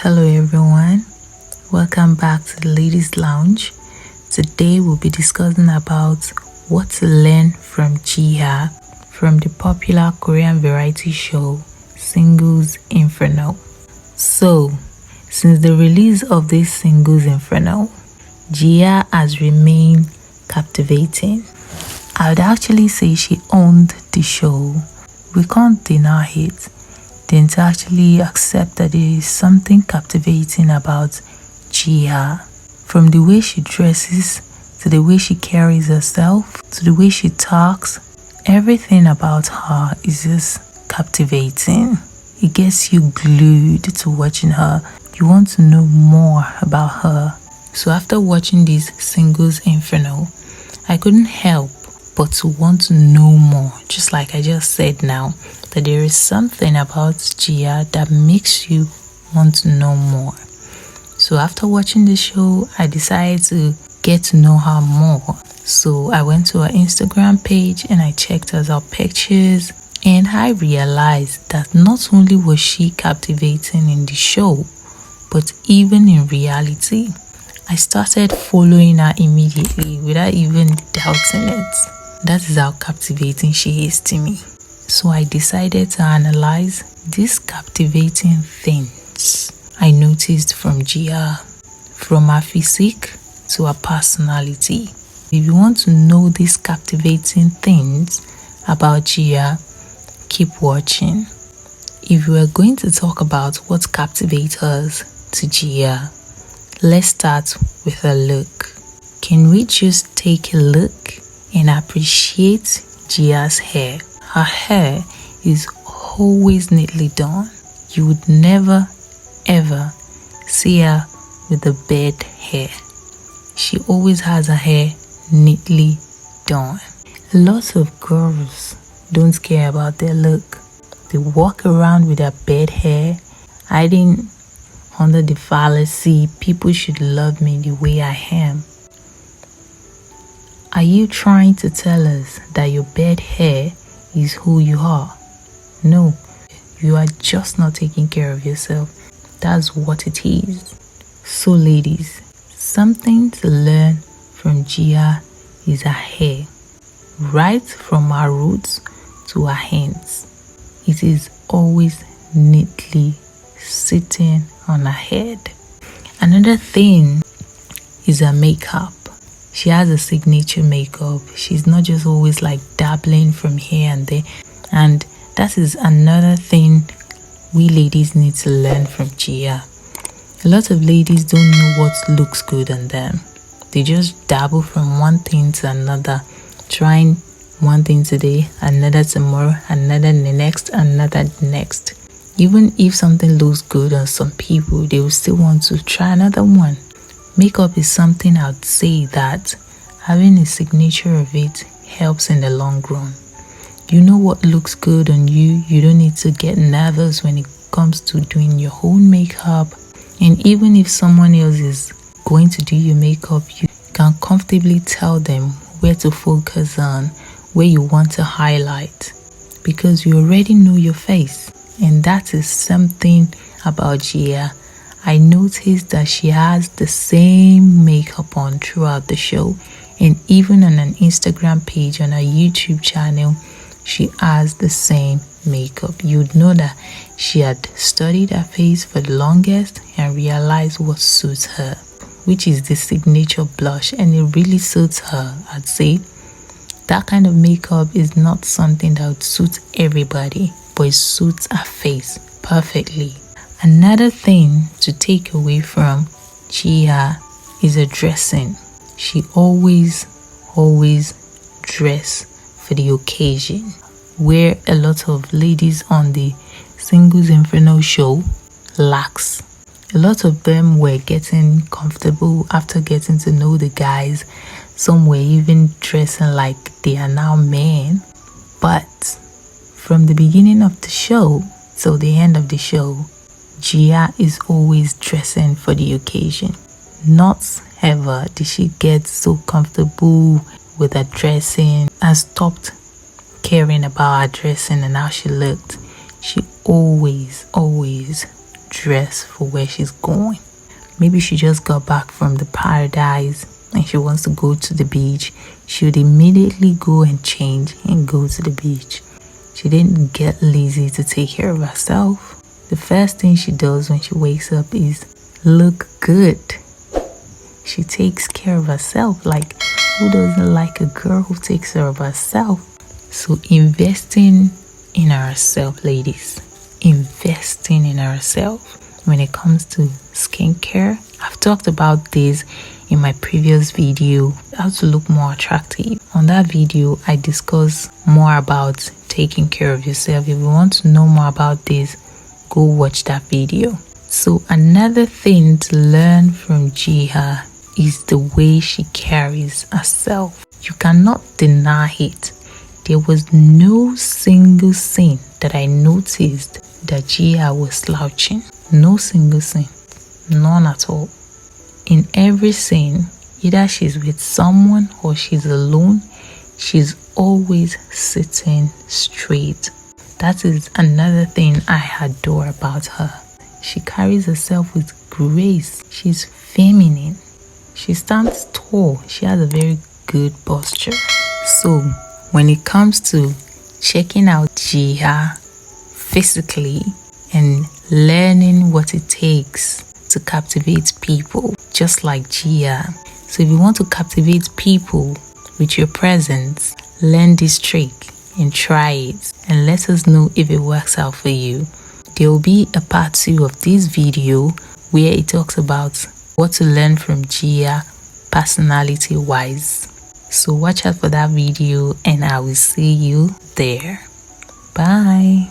Hello everyone, welcome back to the Ladies Lounge. Today we'll be discussing about what to learn from Jiha from the popular Korean variety show Singles Inferno. So, since the release of this Singles Inferno, Jiha has remained captivating. I would actually say she owned the show. We can't deny it. Then to actually accept that there is something captivating about Jiha. From the way she dresses, to the way she carries herself, to the way she talks, everything about her is just captivating. It gets you glued to watching her. You want to know more about her. So after watching this Singles Inferno, I couldn't help but to want to know more, just like I just said now, that there is something about Jiha that makes you want to know more. So after watching the show, I decided to get to know her more. So I went to her Instagram page and I checked out her pictures, and I realized that not only was she captivating in the show, but even in reality. I started following her immediately without even doubting it. That is how captivating she is to me. So I decided to analyze these captivating things I noticed from Jiha, from her physique to her personality. If you want to know these captivating things about Jiha, keep watching. If we are going to talk about what captivates us to Jiha, let's start with her look. Can we just take a look and appreciate Jiha's hair? Her hair is always neatly done. You would never ever see her with the bad hair. She always has her hair neatly done. Lots of girls don't care about their look. They walk around with their bad hair, hiding under the fallacy, people should love me the way I am. Are you trying to tell us that your bad hair is who you are? No, you are just not taking care of yourself. That's what it is. So ladies, something to learn from Jiha is her hair. Right from her roots to her hands. It is always neatly sitting on her head. Another thing is her makeup. She has a signature makeup. She's not just always like dabbling from here and there. And that is another thing we ladies need to learn from Jiha. A lot of ladies don't know what looks good on them. They just dabble from one thing to another, trying one thing today, another tomorrow, another the next, another the next. Even if something looks good on some people, they will still want to try another one. Makeup is something I would say that having a signature of it helps in the long run. You know what looks good on you. You don't need to get nervous when it comes to doing your own makeup. And even if someone else is going to do your makeup, you can comfortably tell them where to focus on, where you want to highlight, because you already know your face. And that is something about Jiha. I noticed that she has the same makeup on throughout the show, and even on an Instagram page, on her YouTube channel, she has the same makeup. You'd know that she had studied her face for the longest and realized what suits her, which is the signature blush, and it really suits her. I'd say that kind of makeup is not something that would suit everybody, but it suits her face perfectly. Another thing to take away from Jiha is her dressing. She always dress for the occasion, where a lot of ladies on the Singles Inferno show lacks. A lot of them were getting comfortable after getting to know the guys. Some were even dressing like they are now men. But from the beginning of the show till the end of the show, Jiha is always dressing for the occasion. Not ever did she get so comfortable with her dressing and stopped caring about her dressing and how she looked. She always dress for where she's going. Maybe she just got back from the paradise and she wants to go to the beach. She would immediately go and change and go to the beach. She didn't get lazy to take care of herself. The first thing she does when she wakes up is look good. She takes care of herself. Like, who doesn't like a girl who takes care of herself? So investing in ourselves, ladies. Investing in ourselves when it comes to skincare. I've talked about this in my previous video, how to look more attractive. On that video, I discuss more about taking care of yourself. If you want to know more about this, go watch that video. So another thing to learn from Jiha is the way she carries herself. You cannot deny it. There was no single scene that I noticed that Jiha was slouching. No single scene. None at all. In every scene, either she's with someone or she's alone, she's always sitting straight. That is another thing I adore about her. She carries herself with grace. She's feminine. She stands tall. She has a very good posture. So when it comes to checking out Jiha physically and learning what it takes to captivate people, just like Jiha. So if you want to captivate people with your presence, learn this trick and try it and let us know if it works out for you. There will be a part 2 of this video where it talks about what to learn from Jiha personality wise. So watch out for that video and I will see you there. Bye.